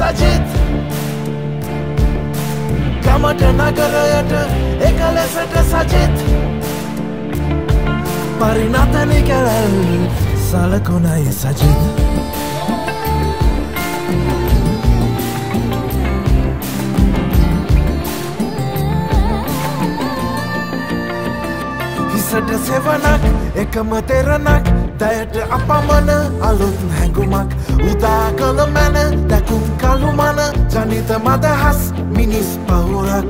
සජිත් ගමට නගරයට එක ලෙසට සජිත් පරිණතනි කරල් සලකුණයි සජිත් හිසට සෙවනක් එකම තෙරණක් දයට අපමණ අලුත් හැඟුමක් උදා කළ මැන දැකුම් කළු මන ජනිත මදහස් මිනිස් පවුරක්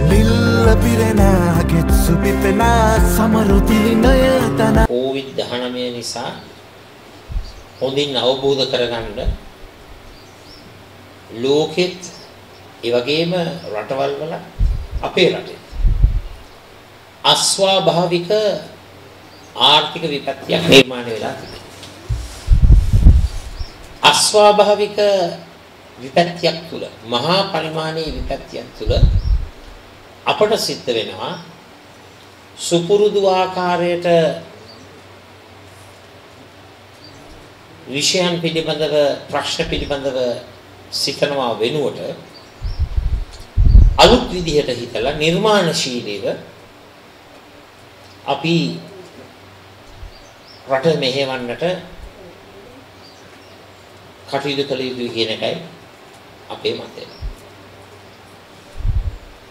නිල්ල පිරෙන ගෙත් සුපිපෙන සමරුතිලිනය තන COVID-19 නිසා හොඳින් අවබෝධ කරගන්න ලෝකෙත් ඒ වගේම රටවල් වල අපේ රටේ අස්වාභාවික ආර්ථික විපත්තියක් නිර්මාණය වෙලා තිබෙනවා. අස්වාභාවික විපත්තියක් තුල මහා පරිමාණයේ විපත්තියක් තුල අපට සිද්ධ වෙනවා සුපුරුදු ආකාරයට විෂයන් පිළිබඳව ප්‍රශ්න පිළිබඳව සිතනවා වෙනුවට අලුත් විදිහට හිතලා නිර්මාණශීලීව අපි රට මෙහෙවන්නට කටයුතු කළ යුතුයි කියන එකයි අපේ මතය.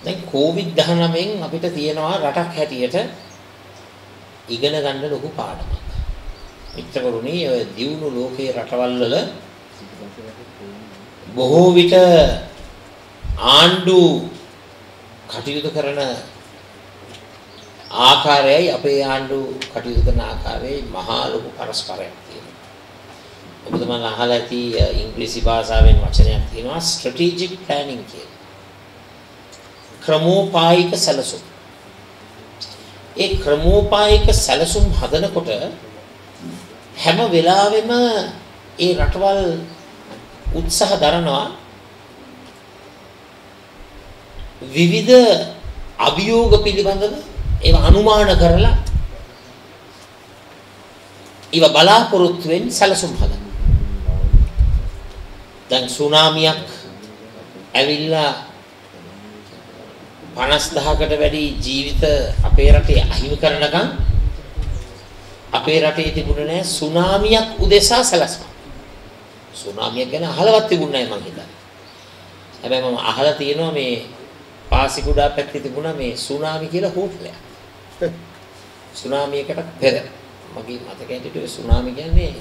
දැන් COVID-19න් අපිට තියෙනවා රටක් හැටියට ඉගෙන ගන්න ලොකු පාඩමක්. මිත්‍රවරුනි, ඔය දියුණු ලෝකයේ රටවල් වල බොහෝ විට ආණ්ඩු කටයුතු කරන ආකාරයයි අපේ ආණ්ඩු කටයුතු කරන ආකාරයයි මහා ලොකු පරස්පරයක් තියෙනවා. ඔබතුමන් අහලා ඇති ඉංග්‍රීසි භාෂාවෙන් වචනයක් තියෙනවා ස්ට්‍රැටජික් ප්ලෑනින් කියලා. ක්‍රමෝපායික සැලසුම්. ඒ ක්‍රමෝපායික සැලසුම් හදනකොට හැම වෙලාවෙම ඒ රටවල් උත්සාහ දරනවා විවිධ අභියෝග පිළිබඳව ඒවා අනුමාන කරලා ඒවා බලාපොරොත්තු වෙන සැලසුම් හදන්න. දැන් සුනාමියක් ඇවිල්ලා 50000කට වැඩි ජීවිත අපේ රටේ අහිමි කරනකම් අපේ රටේ තිබුණේ නැහැ සුනාමියක් උදෙසා සැලසුම්. සුනාමියක් ගැන අහලවත් තිබුණේ නැහැ මං හිතන්නේ. හැබැයි මම අහලා තියෙනවා මේ පාසිකුඩා පැත්තේ තිබුණා මේ සුනාමි කියලා හෝටලයක්. සුනාමියකට පෙර මගේ මතකයේ හිටියේ සුනාමි කියන්නේ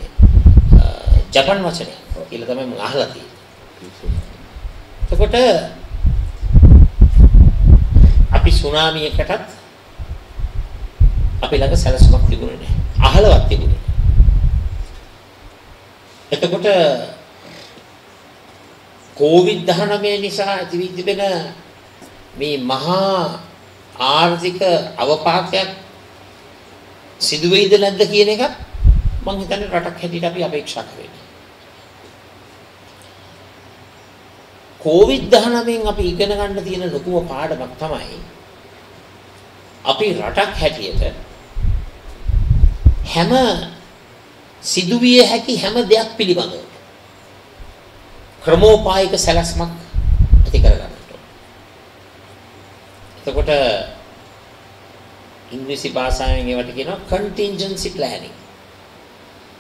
ජපන් වචනයක් කියලා තමයි මම අහලා තියෙන්නේ. එතකොට අපි සුනාමියකටත් අපි ළඟ සැලසුමක් තිබුණේ නැහැ. අහලවත් තිබුණේ නැහැ. එතකොට COVID-19 නිසා ඇතිවී තිබෙන මේ මහා ආර්ථික අවපාතයක් සිදු වෙයිද නැද්ද කියන එක මම හිතන්නේ රටක් හැටියට අපි අපේක්ෂා කරන්නේ. COVID-19න් අපි ඉගෙන ගන්න තියෙන ලොකුම පාඩමක් තමයි අපි රටක් හැටියට හැම සිදුවිය හැකි හැම දෙයක් පිළිබඳව ක්‍රමෝපායික සැලැස්මක් ඇති කරගන්න. එතකොට ඉංග්‍රීසි භාෂාවෙන් ඒවට කියනවා contingency planning.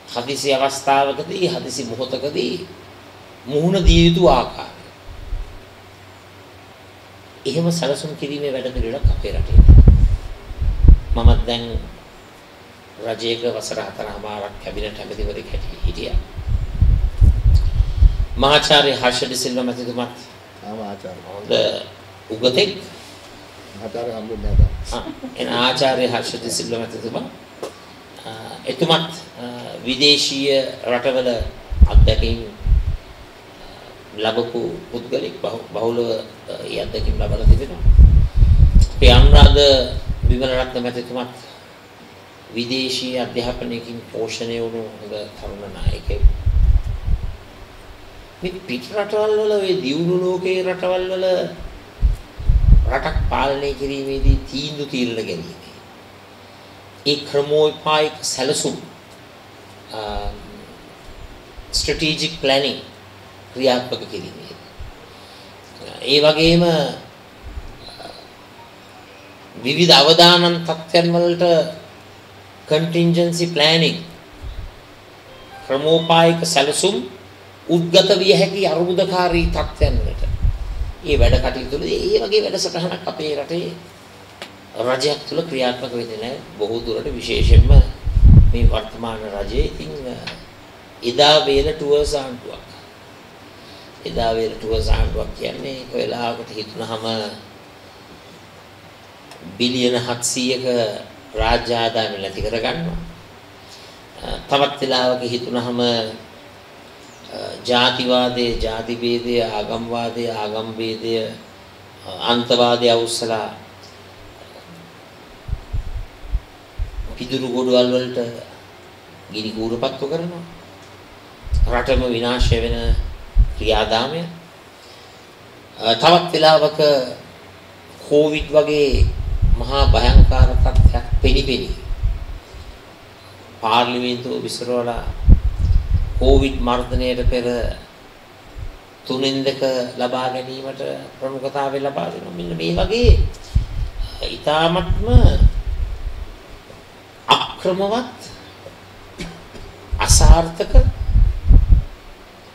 හදිසි අවස්ථාවකදී හදිසි මොහොතකදී මුහුණ දිය යුතු ආකාරය. එහෙම සැලසුම් කිරීමේ වැඩ පිළිවෙලක් අපේ රටේ. මම දැන් රජයක වසර 4මාරක් කැබිනට් ඇමතිවරයෙක් හිටියා. මහාචාර්ය හර්ෂ ඩි සිල්වා මැතිතුමත් ආචාර්ය හොඳ උගතෙක් ආචාර්ය හම්බුනේ නැහැ. එන ආචාර්ය හර්ෂ ඩි සිල්වා මැතිතුමා එතුමත් විදේශීය රටවල අත්දැකීම් ලැබපු පුද්ගලෙක් බහුලව ඒ අත්දැකීම් ලබලා තිබෙනවා. අපේ අනුරාධ විමලරත්න මැතිතුමත් විදේශීය අධ්‍යාපනයකින් පෝෂණය වුණු හොඳ තරුණ නායකයෙක්. මේ පිට රටවල් වල ඔය දියුණු ලෝකයේ රටවල් වල රටක් පාලනය කිරීමේදී තීන්දුව తీරන ගැනීම. ඒ ක්‍රමෝපායික සැලසුම් strategic planning ක්‍රියාත්මක කිරීමේ. ඒ වගේම විවිධ අවදානම් තත්ත්වයන් වලට contingency planning ක්‍රමෝපායක සැලසුම් උද්ගත විය හැකි අරුබුදකාරී තත්ත්වයන් වලට මේ වැඩ කටයුතු වල ඒ වගේ වැඩසටහනක් අපේ රටේ රජයක් තුල ක්‍රියාත්මක වෙන්නේ නැහැ බොහෝ දුරට විශේෂයෙන්ම මේ වර්තමාන රජයේ ඉතින් එදා වේල ටුවර්ස් ආණ්ඩුවක්. එදා වේල ටුවර්ස් ආණ්ඩුවක් කියන්නේ කොයිලාකට හිතුනහම බිලියන 700ක රාජ්‍ය ආදායම නැති කර ගන්නවා. තවත් වෙලාවක හිතුනහම ජාතිවාදයේ ජාති ભેදය, ආගම්වාදයේ ආගම් ભેදය, අන්තවාදයේ අවුස්සලා පිදුරු ගොඩවල් වලට ගිනි කූරපත්තු කරනවා. රටම විනාශ වෙන ක්‍රියාදාමය. තවත් වෙලාවක කොවිඩ් වගේ මහා භයංකාර තත්ත්වයක් පිළිපෙළි. පාර්ලිමේන්තුව විසිරවලා කොවිඩ් මර්ධනයට පෙර 3/2 ලබා ගැනීමට ප්‍රමුඛතාවය ලබා දෙනවා. මෙන්න මේ වගේ ඊ타මත්ම අක්‍රමවත් අසාර්ථක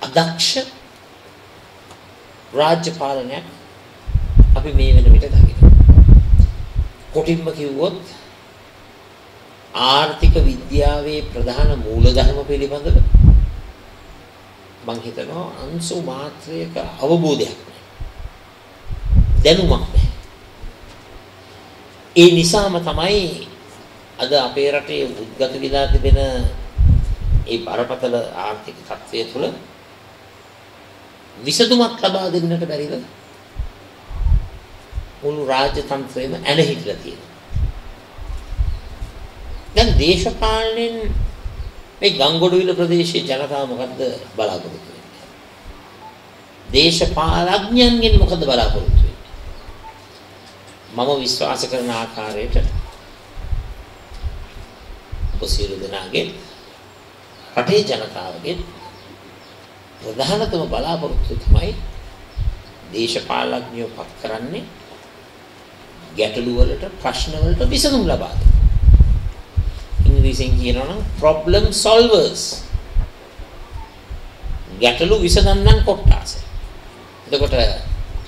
අදක්ෂ රාජ්‍ය පාලනයක් අපි මේ වෙන විට දකිනවා. කොටින්ම කිව්වොත් ආර්ථික විද්‍යාවේ ප්‍රධාන මූලධර්ම පිළිබඳව මම හිතනවා අංශු මාත්‍රයක අවබෝධයක් නැහැ. දැනුමක් නැහැ. ඒ නිසාම තමයි අද අපේ රටේ උද්ගත විලා තිබෙන ඒ බරපතල ආර්ථික තත්ත්වය තුළ විසඳුමක් ලබා දෙන්නට බැරිව මුළු රාජ්‍ය තන්ත්‍රයම ඇනහිටලා තියෙනවා. දැන් දේශපාලනෙන් මේ ගංගොඩවිල ප්‍රදේශයේ ජනතාව මොකද්ද බලාපොරොත්තු වෙන්නේ? දේශපාලඥයන්ගෙන් මොකද්ද බලාපොරොත්තු වෙන්නේ? මම විශ්වාස කරන ආකාරයට සියලු දෙනාගේ රටේ ජනතාවගේ ප්‍රධානතම බලාපොරොත්තුව තමයි දේශපාලඥයෝ පත් කරන්නේ ගැටලු වලට ප්‍රශ්න වලට විසඳුම් ලබා දෙන්න. ඉංග්‍රීසියෙන් කියනවා නම් problem solvers. ගැටලු විසඳන්නන් කොට්ටාස. එතකොට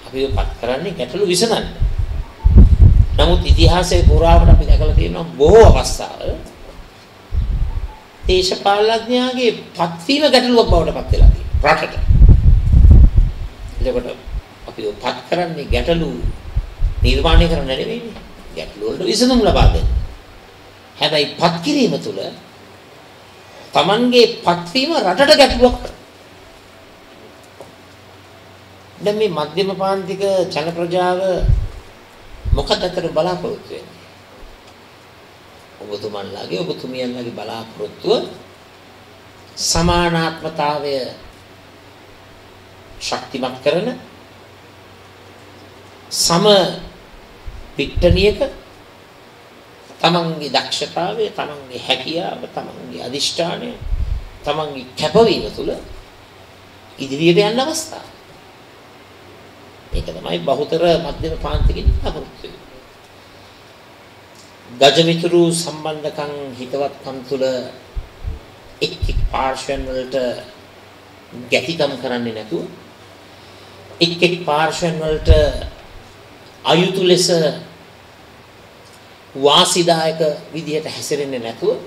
අපි පත් කරන්නේ ගැටලු විසඳන්න. නමුත් ඉතිහාසයේ පුරාවට අපි දැකලා තියෙනවා බොහෝ අවස්ථාවල දේශපාලඥයාගේ පත්වීම ගැටලුවක් බවට පත් වෙලා තියෙනවා රටට. එතකොට අපි පත් කරන්නේ ගැටලු නිර්මාණය කරන්න නෙවෙයිනේ. ගැටලු වලට විසඳුම් ලබා දෙන්න. හැබැයි පත් කිරීම තුළ Tamanගේ පත්වීම රටට ගැටලුවක් කරනවා. දැන් මේ මධ්‍යම පාන්තික ජන ප්‍රජාව මොකද අතර බලාපොරොත්තු වෙන්නේ? ඔබතුමන්ලාගේ ඔබතුමියන්ලාගේ බලාපොරොත්තුව සමානාත්මතාවය ශක්තිමත් කරන සම පිට්ටනියක තමන්ගේ දක්ෂතාවය, තමන්ගේ හැකියාව, තමන්ගේ අදිෂ්ඨානය, තමන්ගේ කැපවීම තුළ ඉදිරියට යන්න අවස්ථාව. මේක තමයි බහුතර මධ්‍යම පාන්තිකින් බලාපොරොත්තු වෙන්නේ. ගජමිතුරු සම්බන්ධකම් හිතවත්කම් තුළ එක් පාර්ශ්වයන් වලට ගැටිකම් කරන්නේ නැතුව එක් පාර්ශ්වයන් වලට අයුතු ලෙස වාසිදායක විදියට හැසිරෙන්නේ නැතුව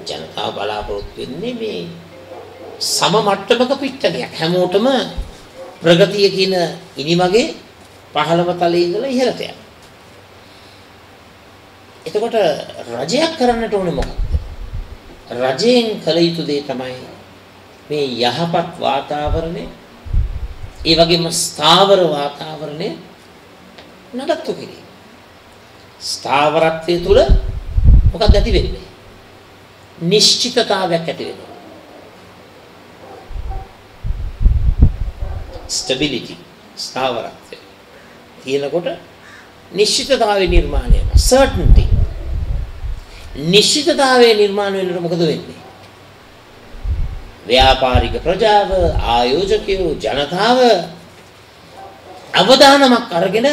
ජනතාව බලාපොරොත්තු වෙන්නේ මේ සම මට්ටමක පිට්ටනියක්. හැමෝටම ප්‍රගතිය කියන ඉනිමගේ පහළම තලයේ ඉඳලා ඉහළට යනවා. එතකොට රජයක් කරන්නට ඕනේ මොකක්ද? රජයෙන් කළ යුතු දේ තමයි මේ යහපත් වාතාවරණය, ඒ වගේම ස්ථාවර වාතාවරණය නඩත්තු කිරීම. ස්ථාවරත්වයේ තුල මොකක්ද ඇති වෙන්නේ? නිශ්චිතතාවයක් ඇති වෙනවා. ස්ටැබිලිටි, ස්ථාවරත්වය කියනකොට නිශ්චිතතාවය නිර්මාණය වෙනවා. සර්ටන්ටි. නිශ්චිතතාවය නිර්මාණය වෙනකොට මොකද වෙන්නේ? ව්‍යාපාරික ප්‍රජාව, ආයෝජකයෝ, ජනතාව අවදානමක් අරගෙන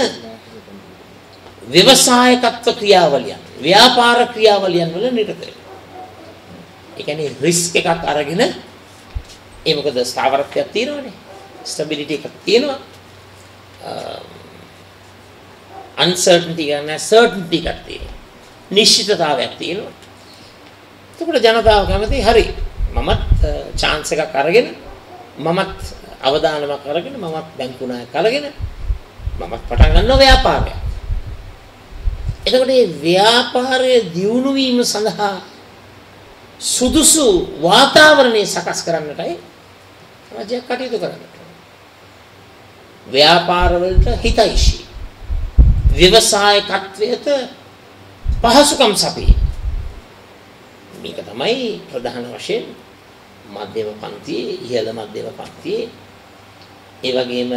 ව්‍යවසායකත්ව ක්‍රියාවලියන්, ව්‍යාපාර ක්‍රියාවලියන් වල නිරත වෙනවා. ඒ කියන්නේ රිස්ක් එකක් අරගෙන ඒ මොකද ස්ථාවරත්වයක් තියෙනවනේ. ස්ටැබිලිටි එකක් තියෙනවා. අන්සර්ටන්ටි ගන්න සර්ටන්ටි එකක් තියෙනවා. නිශ්චිතතාවයක් තියෙනවා. එතකොට ජනතාව කැමති හරි මමත් chance එකක් අරගෙන මමත් අවදානමක් අරගෙන මමත් බැංකු ණයක් අරගෙන මමත් පටන් ගන්නවා ව්‍යාපාරයක්. එතකොට මේ ව්‍යාපාරයේ දියුණු වීම සඳහා සුදුසු වාතාවරණය සකස් කරන්නටයි රජයක් කටයුතු කරන්නේ. ව්‍යාපාර වලට හිතයිෂී ව්‍යවසායකත්වයට පහසුකම් සපී. මේක තමයි ප්‍රධාන වශයෙන් මධ්‍යම පන්තියේ, ඉහළ මධ්‍යම පන්තියේ, ඒ වගේම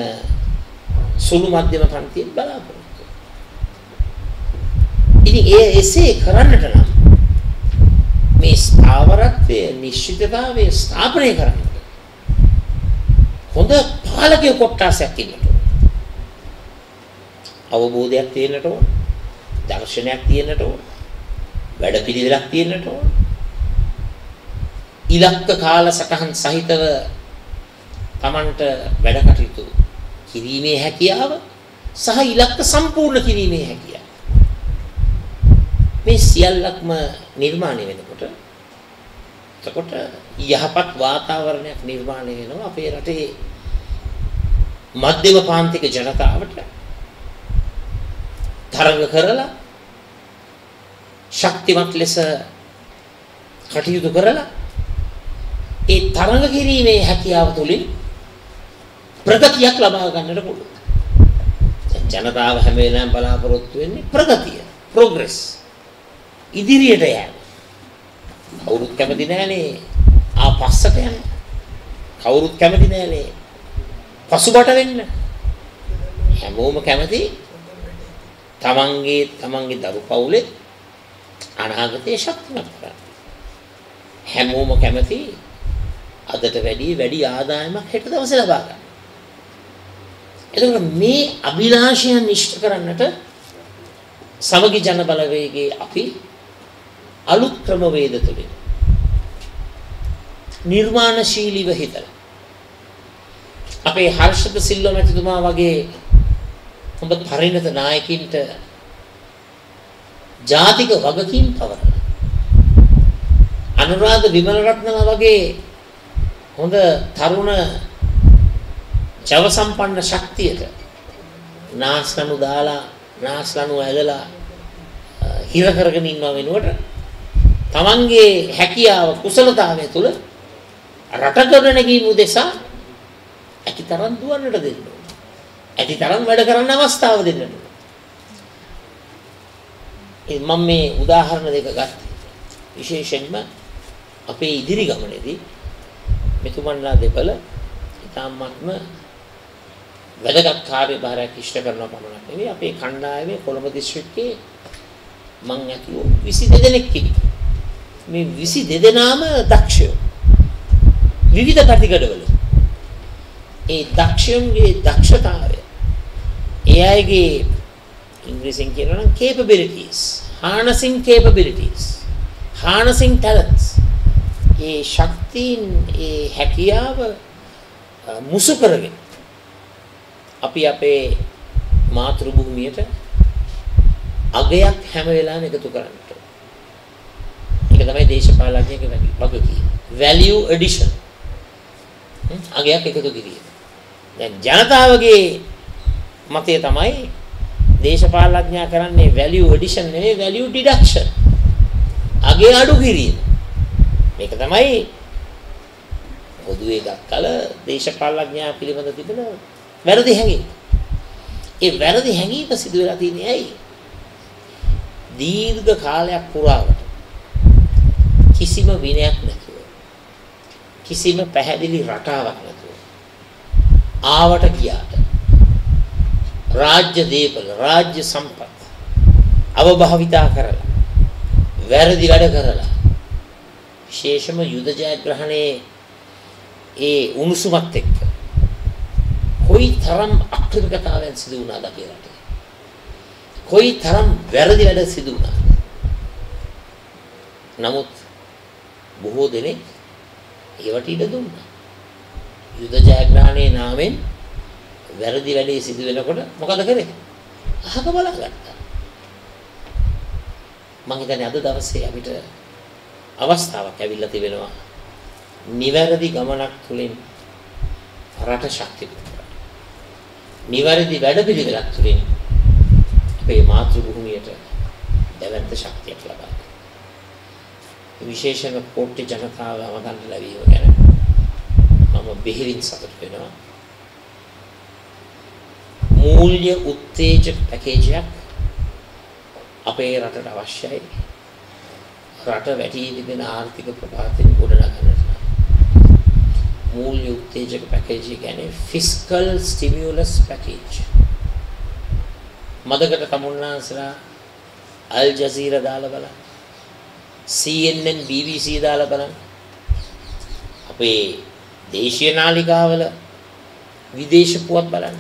සුළු මධ්‍යම පන්තියේ බලාපොරොත්තු. ඉතින් එසේ කරන්නට නම් මේ ස්ථාවරත්වයේ නිශ්චිතතාවය ස්ථාපනය කරන්න හොඳ පාලකයෙකු කොටසක් ඉන්නට ඕන. අවබෝධයක් තියෙන්නට ඕන. දර්ශනයක් තියෙන්නට ඕන. වැඩපිළිවෙලක් තියෙන්නට ඕන. ඉලක්ක කාල සටහන් සහිතව Tamanට වැඩ කටයුතු කිරීමේ හැකියාව සහ ඉලක්ක සම්පූර්ණ කිරීමේ හැකියාව. මේ සියල්ලක්ම නිර්මාණය වෙනකොට එතකොට යහපත් වාතාවරණයක් නිර්මාණය වෙනවා අපේ රටේ මධ්‍යම පාන්තික ජනතාවට තරඟ කරලා ශක්තිමත් ලෙස කටයුතු කරලා ඒ තරඟ කිරීමේ හැකියාව තුළින් ප්‍රගතියක් ලබා ගන්නට පුළුවන්. ජනතාව හැම වෙලාවෙම බලාපොරොත්තු වෙන්නේ ප්‍රගතිය, progress. ඉදිරියට යෑම. කවුරුත් කැමති නැහනේ ආපස්සට යන්න. කවුරුත් කැමති නැහනේ පසුබට වෙන්න. හැමෝම කැමති තමන්ගේ දරු පවුලේ අනාගතයේ ශක්තිමත් කරගන්න. හැමෝම කැමති අදට වැඩි ආදායමක් හෙට දවසේ ලබා ගන්න. එතකොට මේ අභිලාෂයන් ඉෂ්ට කරන්නට සමගි ජන බලවේගයේ අපි අලුත් ක්‍රමවේද තුලින් නිර්මාණශීලීව හිතලා අපේ හර්ෂද සිල්වා මැතිතුමා වගේ හොඳ පරිණත නායකින්ට ජාතික වගකීම් පවරන අනුරාධ විමලරත්නලා වගේ හොඳ තරුණ ජව සම්පන්න ශක්තියට නාස්ලනු දාලා නාස්ලනු ඇදලා හිර කරගෙන ඉන්නව වෙනුවට තමන්ගේ හැකියාව කුසලතාවය තුළ රටකට නැගීම උදෙසා ඇතිතරම් දුවන්නට දෙන්න ඕන. ඇතිතරම් වැඩ කරන්න අවස්ථාව දෙන්න ඕන. මම මේ උදාහරණ දෙක ගත්තා. විශේෂයෙන්ම අපේ ඉදිරි ගමනේදී මෙතුමන්ලා දෙපළ ඉතාමත්ම වැදගත් කාර්යභාරයක් ඉෂ්ට කරනවා පමණක් නෙවෙයි අපේ කණ්ඩායමේ කොළඹ දිස්ත්‍රික්කයේ මං ඇතුළු 22 දෙනෙක් ඉන්නේ. මේ 22 දෙනාම දක්ෂයෝ. විවිධ පැතිකඩවල. ඒ දක්ෂයන්ගේ දක්ෂතාවය ඒ අයගේ ඉංග්‍රීසියෙන් කියනවා නම් capabilities, harnessing capabilities, harnessing talents. ඒ ශක්තියින් ඒ හැකියාව මුසු කරගෙන අපි අපේ මාතෘ භූමියට අගයක් හැම වෙලාවෙම එකතු කරන්නට. ඒක තමයි දේශපාලනඥයෙක්ගේ වගකීම. value addition. අගයක් එකතු කිරීම. දැන් ජනතාවගේ මතය තමයි දේශපාලනඥයා කරන්නේ value addition නෙවෙයි value deduction. අගේ අඩු කිරීම. මේක තමයි පොදුවේ ගත්තල දේශපාලනඥයා පිළිබඳ තිබෙන වැරදි හැඟීම. ඒ වැරදි හැඟීම සිදු වෙලා තියෙන්නේ ඇයි? දීර්ඝ කාලයක් පුරාවට කිසිම විනයක් නැතුව කිසිම පැහැදිලි රටාවක් නැතුව ආවට ගියාට රාජ්‍ය දේපල රාජ්‍ය සම්පත් අවභාවිතා කරලා වැරදි වැඩ කරලා විශේෂම යුද ජයග්‍රහණයේ ඒ උණුසුමත් එක්ක කොයි තරම් අක්‍රමිකතාවයන් සිදු වුණාද අපේ රටේ. කොයි තරම් වැරදි වැඩ සිදු වුණාද. නමුත් බොහෝ දෙනෙක් ඒවට ඉඩ දුන්නා. යුද ජයග්‍රහණයේ නාමයෙන් වැරදි වැඩේ සිදු වෙනකොට මොකද කරේ? අහක බලාගත්තා. මම හිතන්නේ අද දවසේ අපිට අවස්ථාවක් ඇවිල්ලා තිබෙනවා. නිවැරදි ගමනක් තුළින් රට ශක්තිමත් කරගන්න. නිවැරදි වැඩපිළිවෙලක් තුළින් අපේ මාතෘ භූමියට දැවැන්ත ශක්තියක් ලබා ගන්න. විශේෂයෙන්ම කෝට්ටේ ජනතාව අවගන්න ලැබීම ගැන මම බෙහෙවින් සතුටු වෙනවා. මූල්‍ය උත්තේජක පැකේජයක් අපේ රටට අවශ්‍යයි. රට වැටී තිබෙන ආර්ථික ප්‍රපාතයෙන් ගොඩනගන්නට. මූල්‍ය උත්තේජක පැකේජය කියන්නේ ෆිස්කල් ස්ටිමියුලස් පැකේජ්. මදකට තමුන්නාන්සලා අල් ජසීරා දාලා බලන්න. CNN BBC දාලා බලන්න. අපේ දේශීය නාලිකාවල විදේශ පුවත් බලන්න.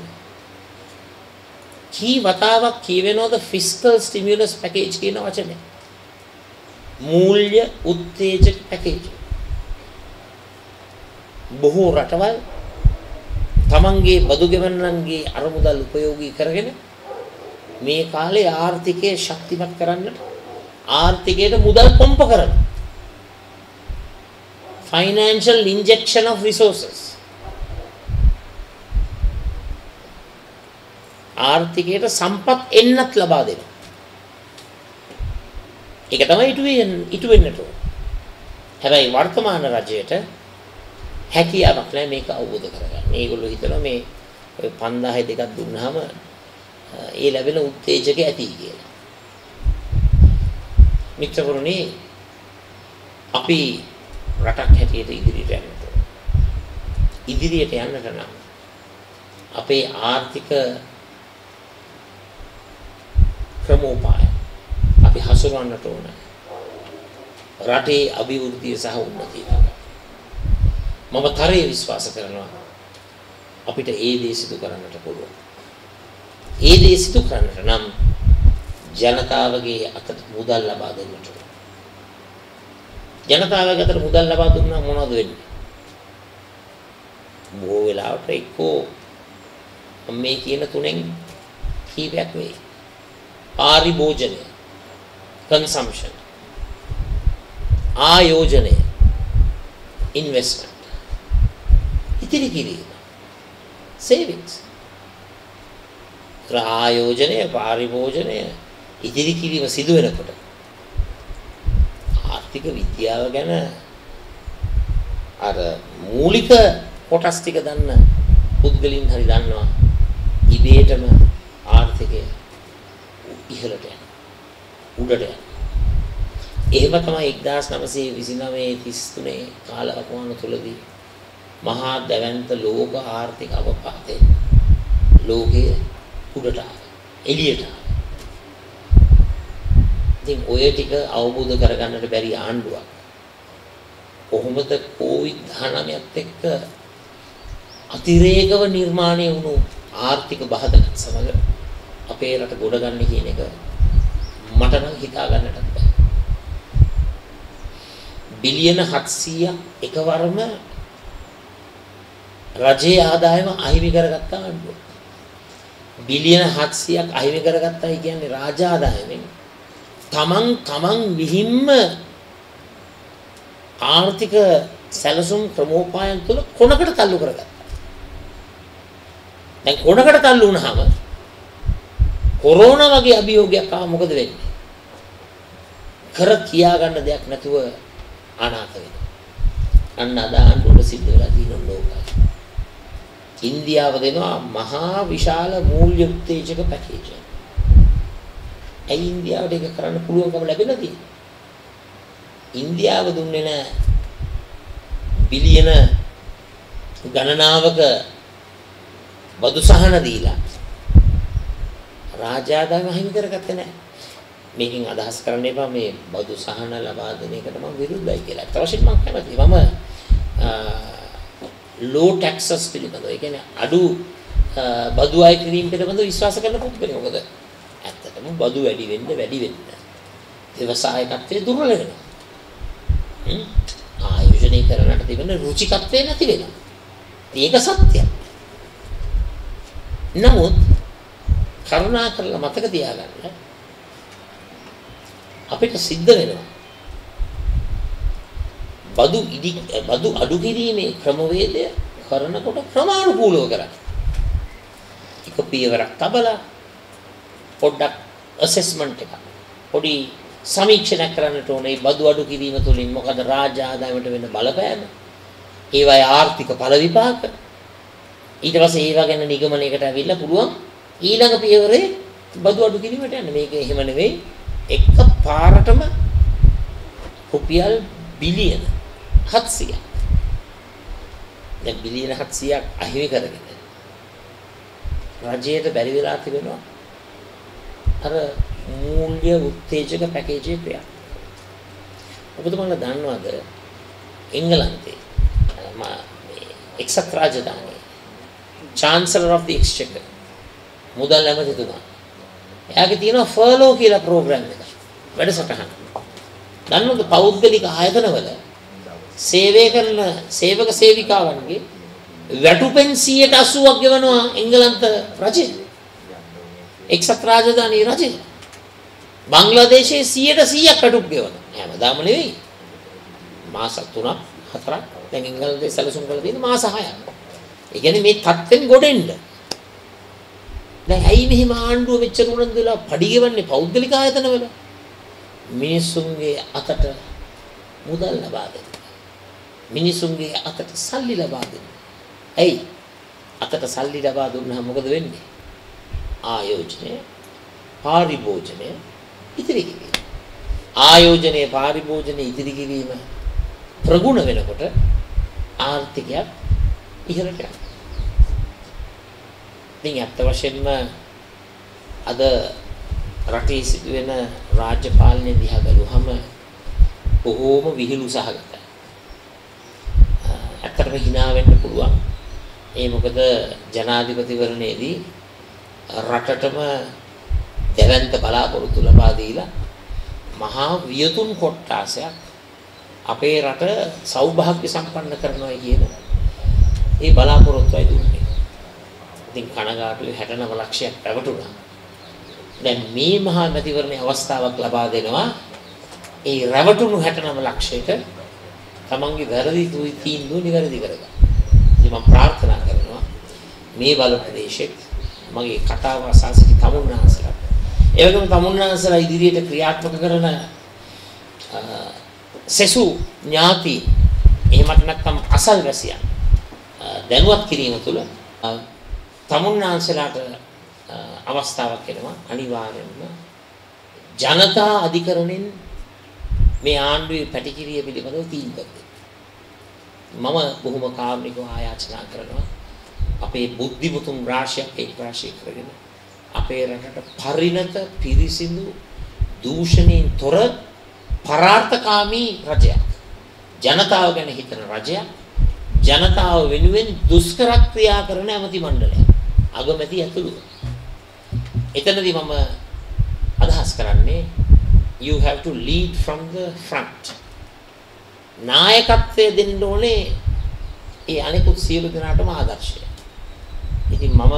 කී වතාවක් කියවෙනවද ෆිස්කල් ස්ටිමියුලස් පැකේජ් කියන වචනේ? මූල්‍ය උත්තේජක පැකේජ්. බොහෝ රටවල් තමන්ගේ බදු ගෙවන්නන්ගේ අරමුදල් උපයෝගී කරගෙන මේ කාලේ ආර්ථිකය ශක්තිමත් කරන්නට ආර්ථිකයට මුදල් පොම්ප කරන financial injection of resources ආර්ථිකයට සම්පත් එන්නත් ලබා දෙනවා. ඒක තමයි ඉටු වෙන්නට ඕන. හැබැයි වර්තමාන රජයට හැකියාවක් නැහැ මේක අවබෝධ කරගන්න. මේගොල්ලෝ හිතනවා මේ 5000 දෙකක් දුන්නාම ඒ ලැබෙන උත්තේජක ඇති කියලා. මිත්‍රවරුනි අපි රටක් හැටියට ඉදිරියට යන්න ඕන. ඉදිරියට යන්නට නම් අපේ ආර්ථික ක්‍රමෝපාය අපි හසුරවන්නට ඕන. රටේ අභිවෘද්ධිය සහ උන්නතිය. මම තරයේ විශ්වාස කරනවා අපිට ඒ දේ සිදු කරන්නට පුළුවන්. ඒ දේ සිදු කරන්නට නම් ජනතාවගේ අතට මුදල් ලබා දෙන්නට ඕන. ජනතාවගේ අතට මුදල් ලබා දුන්නා මොනවද වෙන්නේ? බොහෝ වෙලාවට එක්කෝ මේ කියන තුනෙන් කීපයක් වෙයි. පාරිභෝජනය, consumption, ආයෝජනය, investment, ඉතිරි කිරීම, savings. ආයෝජනය, පාරිභෝජනය, ඉතිරි කිරීම සිදු වෙනකොට ආර්ථික විද්‍යාව ගැන අර මූලික කොටස් ටික දන්න පුද්ගලින් හරි දන්නවා ඉබේටම ආර්ථිකය ඉහළට යන උඩට යන. එහෙම තමයි 1929 33 කාලවකවානු තුලදී මහා දැවැන්ත ලෝක ආර්ථික අවපාතේ ලෝකයේ උඩට එළියට. ඉතින් ඔය ටික අවබෝධ කරගන්නට බැරි ආණ්ඩුවක් කොහොමද COVID-19ත් එක්ක අතිරේකව නිර්මාණය වුණු ආර්ථික බාධකත් සමග අපේ රට ගොඩ ගන්න කියන එක මට නම් හිතා ගන්නට බෑ. බිලියන 700ක් එකවරම රජයේ ආදායම අහිමි කරගත්ත ආණ්ඩුව. බිලියන 700ක් අහිමි කරගත්තයි කියන්නේ රාජ ආදායමෙන් තමන් විහිම්ම ආර්ථික සැලසුම් ක්‍රමෝපායන් තුළ කොනකට තල්ලු කරගත්තා. දැන් කොනකට තල්ලු වුණාම කොරෝනා වගේ අභියෝගයක් ආව මොකද වෙන්නේ? කර කියා ගන්න දෙයක් නැතුව අනාථ වෙනවා. අන්න අදාහන් උඩ සිද්ධ වෙලා තියෙන ලෝකය. ඉන්දියාව දෙනවා මහා විශාල මූල්‍ය උත්තේජක පැකේජ් එකක්. ඇයි ඉන්දියාවට ඒක කරන්න පුළුවන්කම ලැබෙලා තියෙන්නේ? ඉන්දියාව දුන්නේ නැහැ බිලියන ගණනාවක බදු සහන දීලා. රාජාදායම හිමි කරගත්තේ නැහැ. මේකෙන් අදහස් කරන්න එපා මේ බදු සහන ලබා දෙන එකට මම විරුද්ධයි කියලා. ඒත් වශයෙන් මම කැමතියි. මම low taxes පිළිබඳව. ඒ කියන්නේ අඩු බදු අය කිරීම පිළිබඳව විශ්වාස කරන පුද්ගලයෝ. මොකද ඇත්තටම බදු වැඩි වෙන්න ව්‍යවසායකත්වයේ දුර්වල වෙනවා. ආයෝජනය කරනට තිබෙන රුචිකත්වය නැති වෙනවා. ඒක සත්‍යයක්. නමුත් කරුණා කරලා මතක තියාගන්න අපිට සිද්ධ වෙනවා බදු අඩු කිරීමේ ක්‍රමවේදය කරනකොට ක්‍රමානුකූලව කරන්න. එක පියවරක් තබලා පොඩ්ඩක් ඇසෙස්මන්ට් එකක් පොඩි සමීක්ෂණයක් කරන්නට ඕනේ. බදු අඩු කිරීම තුළින් මොකද රාජ්‍ය ආදායමට වෙන බලපෑම, ඒවයි ආර්ථික ඵල විපාක, ඊට පස්සේ ඒවා ගැන නිගමනයකට ඇවිල්ලා පුළුවන් ඊළඟ පියවරේ බදු අඩු කිරීමට යන්න. මේක එහෙම නෙවෙයි එක පාරටම රුපියල් බිලියන 700ක්. දැන් බිලියන 700ක් අහිමි කරගෙන රජයට බැරි වෙලා තිබෙනවා අර මූල්‍ය උත්තේජක පැකේජ් එක ක්‍රියා. ඔබතුමාලා දන්නවද එංගලන්තේ එක්සත් රාජධානියේ chancellor of the exchequer මුදල් ඇමතිතුමා එයාගේ තියෙනවා ෆර්ලෝ කියලා ප්‍රෝග්‍රෑම් එකක් වැඩසටහන. දන්නවද පෞද්ගලික ආයතනවල සේවය කරන සේවක සේවිකාවන්ගේ වැටුපෙන් 80%ක් ගෙවනවා එංගලන්ත රජය. එක්සත් රාජධානී රජය. බංග්ලාදේශයේ 100%ක් වැටුප් ගෙවනවා. හැමදාම නෙවෙයි. මාස 3ක් 4ක් දැන් එංගලන්තේ සැලසුම් කරලා තියෙන මාස 6ක්. ඒ කියන්නේ මේ තත්ත්වෙන් ගොඩෙන්න. දැන් ඇයි මෙහිම ආණ්ඩුව මෙච්චර උනන්දු වෙලා පඩි ගෙවන්නේ පෞද්ගලික ආයතනවල? මිනිසුන්ගේ අතට මුදල් ලබා දෙන්න. මිනිසුන්ගේ අතට සල්ලි ලබා දෙන්න. ඇයි? අතට සල්ලි ලබා දුන්නාම මොකද වෙන්නේ? ආයෝජනය, පාරිභෝජනය ඉතිරි කිරීම. ආයෝජනය, පාරිභෝජනය ඉතිරි කිරීම ප්‍රගුණ වෙනකොට ආර්ථිකයක් ඉහළට යනවා. ඉතින් අත්ත වශයෙන්ම අද රටේ සිදුවෙන රාජ්‍ය පාලනය දිහා බැලුවහම බොහෝම විහිළු සහගතයි. ඇත්තටම hina වෙන්න පුළුවන්. ඒ මොකද ජනාධිපතිවරණයේදී රටටම දැවැන්ත බලාපොරොත්තු ලබා දීලා මහා වියතුන් කොට්ටාසයක් අපේ රට සෞභාග්‍ය සම්පන්න කරනවා කියන ඒ බලාපොරොත්තුයි දුන්නේ. ඉතින් කනගාටුවේ 69 ලක්ෂයක් පැවතුණා. දැන් මේ මහා මැතිවරණයේ අවස්ථාවක් ලබා දෙනවා ඒ රැවටුණු 69 ලක්ෂයට තමන්ගේ වැරදි තීන්දුව නිවැරදි කරගන්න. ඉතින් මම ප්‍රාර්ථනා කරනවා මේ බල ප්‍රදේශෙත් මගේ කතාව අසාසිත තමුන්නාසලා ඒ වගේම තමුන්නාසලා ඉදිරියට ක්‍රියාත්මක කරන සෙසු ඥාති එහෙමත් නැත්නම් අසල්වැසියන් දැනුවත් කිරීම තුළ තමුන්නාසලාට අවස්ථාවක් එනවා අනිවාර්යෙන්ම ජනතා අධිකරණයෙන් මේ ආණ්ඩුවේ පැටිකිරිය පිළිබඳව තීන්දුවක් දෙන්න. මම බොහොම කාරුණිකව ආයාචනා කරනවා අපේ බුද්ධිමතුන් රාශියක් එක් රාශියක් කරගෙන අපේ රටට පරිණත පිරිසිදු දූෂණයෙන් තොර පරාර්ථකාමී රජයක්, ජනතාව ගැන හිතන රජයක්, ජනතාව වෙනුවෙන් දුෂ්කර ක්‍රියා කරන ඇමති මණ්ඩලයක්, අගමැති ඇතුළු. එතනදී මම අදහස් කරන්නේ you have to lead from the front. නායකත්වය දෙන්න ඕනේ ඒ අනිකුත් සියලු දෙනාටම ආදර්ශය. ඉතින් මම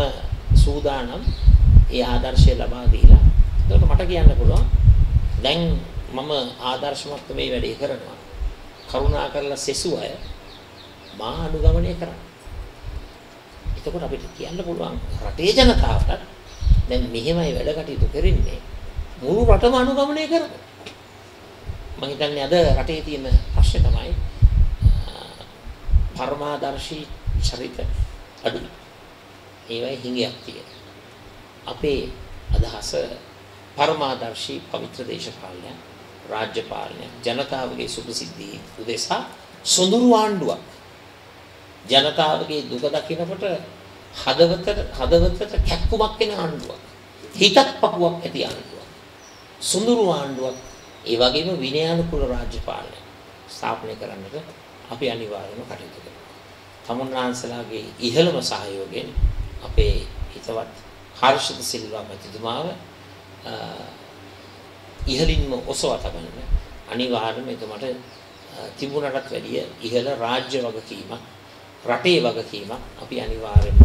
සූදානම් ඒ ආදර්ශය ලබා දීලා ඒකට මට කියන්න පුළුවන් දැන් මම ආදර්ශමත් මේ වැඩේ කරනවා. කරුණා කරලා සෙසු අය මා අනුගමනය කරන්න. එතකොට අපිට කියන්න පුළුවන් රටේ ජනතාවට දැන් මෙහෙමයි වැඩ කටයුතු කරන්නේ මුළු රටම අනුගමනය කරමු. මම හිතන්නේ අද රටේ තියෙන ප්‍රශ්නේ තමයි පරමාදර්ශී චරිත අඩුයි. ඒවයි හිඟයක් තියෙන. අපේ අදහස පරමාදර්ශී පවිත්‍ර දේශපාලනය, රාජ්‍ය පාලනය, ජනතාවගේ සුභසිද්ධිය උදෙසා සොඳුරු ආණ්ඩුවක්. ජනතාවගේ දුක දකිනකොට හදවතට කැක්කුමක් එන ආණ්ඩුවක්. හිතක් පපුවක් ඇති ආණ්ඩුවක්. සොඳුරු ආණ්ඩුවක්. ඒ වගේම විනයානුකූල රාජ්‍ය පාලනය ස්ථාපනය කරන්නට අපි අනිවාර්යයෙන්ම කටයුතු කරනවා. තමුන්නාන්සලාගේ ඉහළම සහයෝගයෙන් අපේ හිතවත් හර්ෂිත සිල්වා මැතිතුමාව ඉහළින්ම ඔසවා තබන්න අනිවාර්යයෙන්ම එතුමාට තිබුණටත් වැඩිය ඉහළ රාජ්‍ය වගකීමක් රටේ වගකීමක් අපි අනිවාර්යයෙන්ම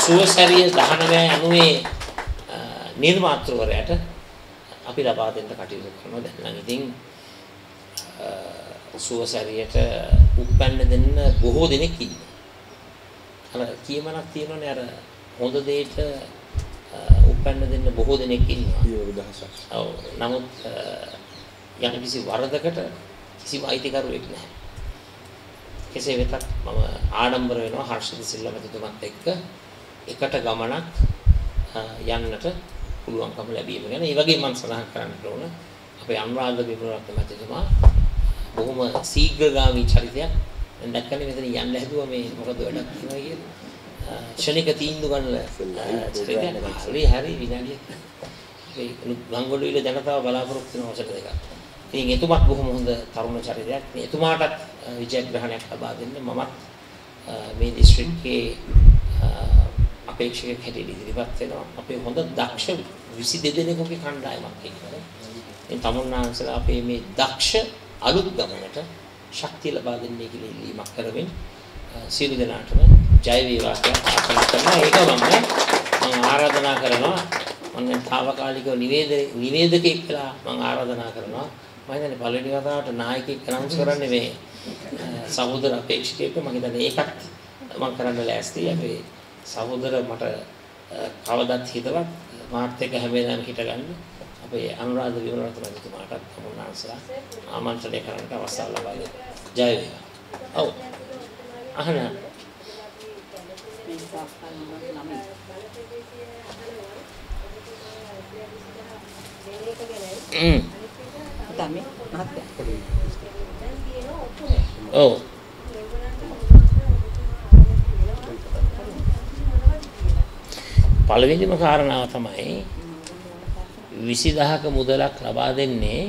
සුවසැරිය 1990 නිර්මාතෘවරයාට අපි ලබා දෙන්න කටයුතු කරනවා. දැන් නම් ඉතින් සුවසැරියට උප්පැන්න දෙන්න බොහෝ දෙනෙක් ඉන්නවා. අර කියමනක් තියෙනවනේ අර හොඳ දෙයට උප්පැන්න දෙන්න බොහෝ දෙනෙක් ඉන්නවා. ඒක දහසක්. ඔව්. නමුත් යම් කිසි වරදකට කිසිම අයිතිකරුවෙක් නැහැ. කෙසේ වෙතත් මම ආඩම්බර වෙනවා හර්ෂිත සිල්වා මැතිතුමත් එක්ක එකට ගමනක් යන්නට පුළුවන්කම ලැබීම ගැන. ඒ වගේම මම සඳහන් කරන්න ඕන අපේ අනුරාධ විමලරත්න මැතිතුමා බොහොම ශීඝ්‍රගාමී චරිතයක්. දැක්කනේ මෙතන යන්න හැදුවා මේ මොකද වැඩක් තියෙනවා කියලා. ශනික තීන්දුව ගන්න හරි විනාඩියක්. ඒ ගංගොඩවිල ජනතාව බලාපොරොත්තු වෙන වසර දෙකක්. ඉතින් එතුමත් බොහොම හොඳ තරුණ චරිතයක්. එතුමාටත් විජයග්‍රහණයක් ලබා දෙන්න මමත් මේ දිස්ත්‍රික්කයේ අපේක්ෂකයෙක් හැටියට ඉදිරිපත් වෙනවා. අපේ හොඳ දක්ෂ 22 දෙනෙකුගේ කණ්ඩායමක් ඉන්නවා. ඒ තමුන්නාන්සලා අපේ මේ දක්ෂ අලුත් ගමනට ශක්තිය ලබා දෙන්නේ කියලා ඉල්ලීමක් කරමින් සියලු දෙනාටම ජය වේවා කියලා ප්‍රාර්ථනා කරනවා. ඒකම මම ආරාධනා කරනවා. මම තාවකාලිකව නිවේදකයෙක් කියලා මම ආරාධනා කරනවා. මම හිතන්නේ පළවෙනි වතාවට නායකයෙක් අනවුන්ස් කරන්නේ මේ සහෝදර අපේක්ෂකයෙක්. මම හිතන්නේ ඒකත් මම කරන්න ලෑස්තියි. අපේ සහෝදර මට කවදත් හිතවත් මාත් එක්ක හැම වෙලාවෙම හිටගන්න අපේ අනුරාධ විමලරත්න මැතිතුමාටත් තමුන්නාන්සලා ආමන්ත්‍රණය කරන්නට අවස්ථාව ලබා දෙන්න. ජය වේවා. ඔව්. අහන තමයි මහත්ය. ඔව්. පළවෙනිම කාරණාව තමයි 20000ක මුදලක් ලබා දෙන්නේ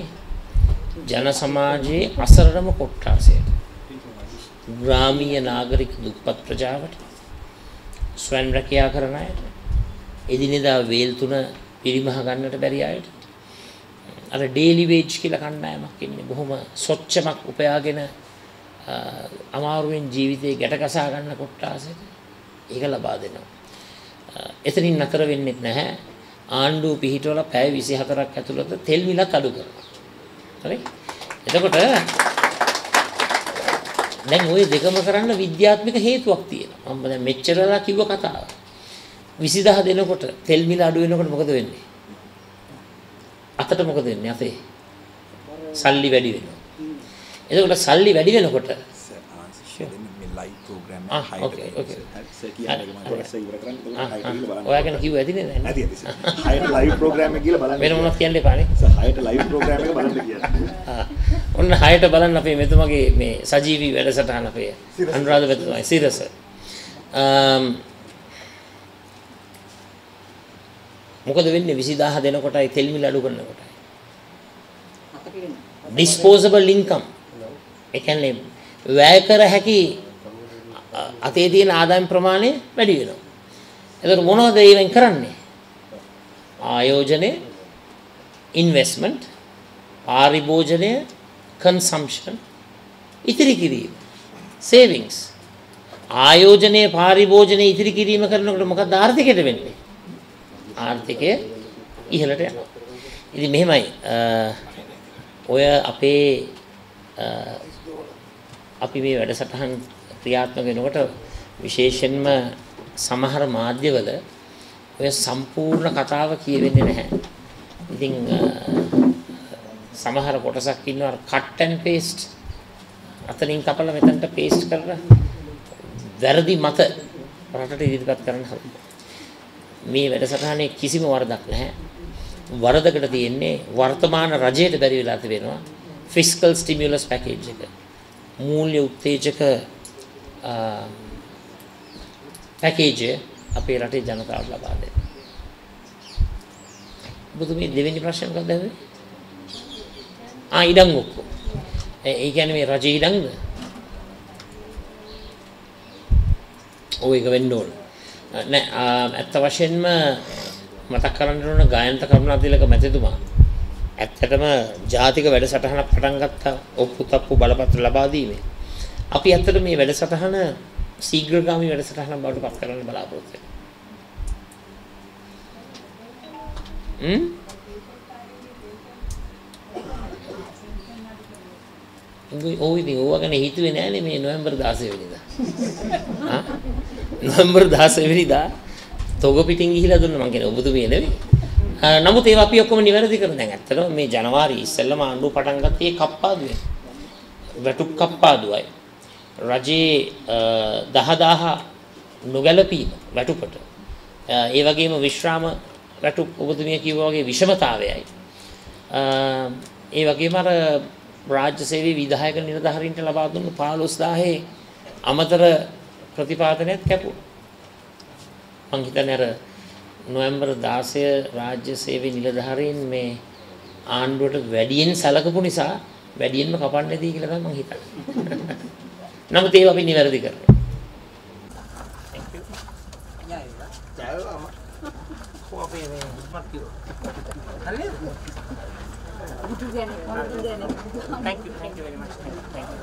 ජන සමාජයේ අසරණම කොට්ටාසයට. ග්‍රාමීය නාගරික දුප්පත් ප්‍රජාවට, ස්වයං රැකියා කරන අයට, එදිනෙදා වේල් තුන පිරිමහ ගන්නට බැරි අයට, අර ඩේලි වේජ් කියලා කණ්ඩායමක් ඉන්නේ. බොහොම සොච්චමක් උපයාගෙන අමාරුවෙන් ජීවිතේ ගැට ගසා ගන්න කොට්ටාසයට ඒක ලබා දෙනවා. එතනින් නතර වෙන්නේ නැහැ. ආණ්ඩුව පිහිටවල පැය 24ක් ඇතුළත තෙල් මිලත් අඩු කරනවා. හරි? එතකොට දැන් ওই දෙකම කරන්න විද්‍යාත්මක හේතුවක් තියෙනවා. මම දැන් මෙච්චරලා කිව්ව කතාව. 20000 දෙනකොට තෙල් මිල අඩු වෙනකොට මොකද වෙන්නේ? අතට මොකද වෙන්නේ? අතේ සල්ලි වැඩි වෙනවා. එතකොට සල්ලි වැඩි වෙනකොට ලයිව් ප්‍රෝග්‍රෑම් එක ඔයාගෙන කිව්ව ඇතිනේ දැන්. ඇති ඇති. හයට ලයිව් ප්‍රෝග්‍රෑම් එක කියලා බලන්න. වෙන මොනවද කියන්න එපානේ. හයට ලයිව් ප්‍රෝග්‍රෑම් එක බලන්න කියලා. ඔන්න හයට බලන්න අපේ මෙතුමගේ මේ සජීවී වැඩසටහන අපේ අනුරාධ මෙතුමයි සිරස. මොකද වෙන්නේ 20000 දෙනකොටයි තෙල් මිල අඩු කරනකොටයි. disposable income. ඒ කියන්නේ වැය කර හැකි අතේ තියෙන ආදායම් ප්‍රමාණය වැඩි වෙනවා. එතකොට මොනවද ඒවෙන් කරන්නේ? ආයෝජනය, ඉන්වෙස්ට්මන්ට්, පාරිභෝජනය, කන්සම්ප්ෂන්, ඉතිරි කිරීම, සේවිංග්ස්. ආයෝජනයේ පාරිභෝජනයේ ඉතිරි කිරීම කරනකොට මොකක්ද ආර්ථිකයට වෙන්නේ? ආර්ථිකය ඉහළට යනවා. ඉතින් මෙහෙමයි ඔය අපේ අපි මේ වැඩසටහන් ක්‍රියාත්මක වෙනකොට විශේෂයෙන්ම සමහර මාධ්‍යවල ඔය සම්පූර්ණ කතාව කියවෙන්නේ නැහැ. ඉතින් සමහර කොටසක් ඉන්නවා cut and paste අතනින් කපලා මෙතනට paste කරලා වැරදි මත රටට ඉදිරිපත් කරන්න හදනවා. මේ වැඩසටහනේ කිසිම වරදක් නැහැ. වරදකට තියෙන්නේ වර්තමාන රජයට බැරි වෙලා තිබෙනවා fiscal stimulus package එක. මූල්‍ය උත්තේජක පැකේජ් අපේ රටේ ජනතාවට ලබා දෙන්න. ඔබතුමී මේ දෙවෙනි ප්‍රශ්නේ මොකක්ද ඇහුවේ? ඉඩම් ඔක්කොම. ඒ කියන්නේ මේ රජයේ ඉඩම්ද? ඔය එක වෙන්න ඕන. නෑ ඇත්ත වශයෙන්ම මතක් කරන්න ඕන ගායන්ත කරුණාතිලක මැතිතුමා ඇත්තටම ජාතික වැඩසටහනක් පටන් ගත්තා ඔප්පු තප්පු බලපත්‍ර ලබා දීමේ. අපි ඇත්තට මේ වැඩසටහන ශීඝ්‍රගාමී වැඩසටහනක් බවට පත් කරන්න බලාපොරොත්තු වෙනවා. ඔය ඉතින් ඕවා ගැන හිතුවේ නෑනේ මේ නොවැම්බර් 16 වෙනිදා. නොවැම්බර් 16 වෙනිදා තොග පිටින් ගිහිලා දුන්නා මං කියන්නේ ඔබතුමිය නෙවෙයි. නමුත් ඒවා අපි ඔක්කොම නිවැරදි කරන දැන් ඇත්තටම මේ ජනවාරි ඉස්සෙල්ලම ආණ්ඩුව පටන් ගත්තේ කප්පාදුවෙන්. වැටුප් කප්පාදුවයි. රජයේ 10000 නොගැලපීම වැටුපට. ඒ වගේම විශ්‍රාම වැටුප් ඔබතුමිය කිව්වා වගේ විෂමතාවයයි. ඒ වගේම අර රාජ්‍ය සේවයේ විධායක නිලධාරීන්ට ලබා දුන්නු 15000 අමතර ප්‍රතිපාදනයත් කැපුවා. මං හිතන්නේ අර නොවැම්බර් 16 රාජ්‍ය සේවයේ නිලධාරීන් මේ ආණ්ඩුවට වැඩියෙන් සැලකපු නිසා වැඩියෙන්ම කපන්නේදී කියලා තමයි මං හිතන්නේ. නමුත් ඒක අපි නිවැරදි කරනවා. Thank you very much. Thank you.